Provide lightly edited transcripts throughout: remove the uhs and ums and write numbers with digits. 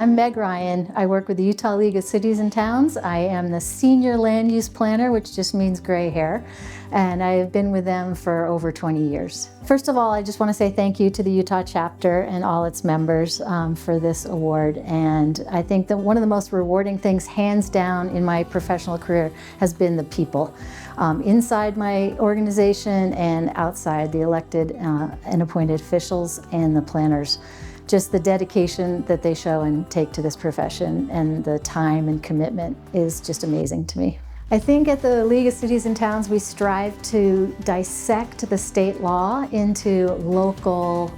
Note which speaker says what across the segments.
Speaker 1: I'm Meg Ryan. I work with the Utah League of Cities and Towns. I am the Senior Land Use Planner, which just means gray hair, and I have been with them for over 20 years. First of all, I just want to say thank you to the Utah chapter and all its members for this award. And I think that one of the most rewarding things, hands down, in my professional career has been the people. Inside my organization and outside, the elected and appointed officials and the planners. Just the dedication that they show and take to this profession and the time and commitment is just amazing to me. I think at the League of Cities and Towns we strive to dissect the state law into local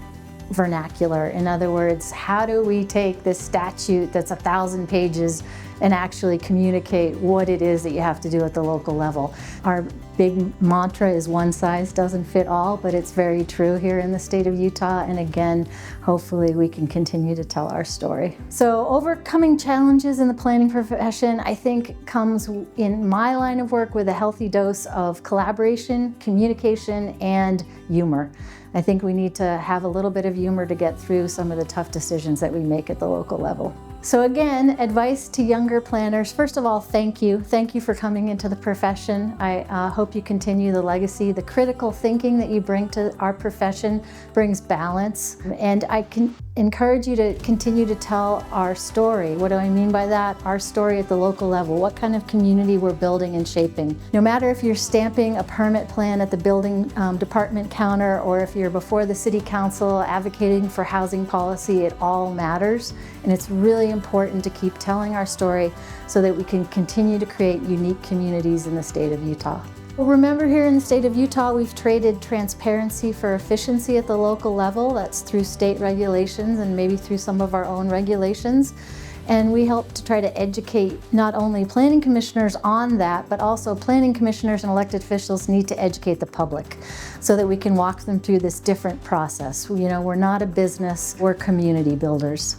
Speaker 1: vernacular. In other words, how do we take this statute that's 1,000 pages and actually communicate what it is that you have to do at the local level? Our big mantra is one size doesn't fit all, but it's very true here in the state of Utah. And again, hopefully we can continue to tell our story. So overcoming challenges in the planning profession, I think, comes in my line of work with a healthy dose of collaboration, communication, and humor. I think we need to have a little bit of humor to get through some of the tough decisions that we make at the local level. So again, advice to younger planners. First of all, thank you. Thank you for coming into the profession. I hope you continue the legacy. The critical thinking that you bring to our profession brings balance. And I can encourage you to continue to tell our story. What do I mean by that? Our story at the local level. What kind of community we're building and shaping. No matter if you're stamping a permit plan at the building department counter or if you're before the city council advocating for housing policy, it all matters. And it's really important to keep telling our story so that we can continue to create unique communities in the state of Utah. Well, remember, here in the state of Utah, we've traded transparency for efficiency at the local level. That's through state regulations and maybe through some of our own regulations. And we help to try to educate not only planning commissioners on that, but also planning commissioners and elected officials need to educate the public so that we can walk them through this different process. You know, we're not a business, we're community builders.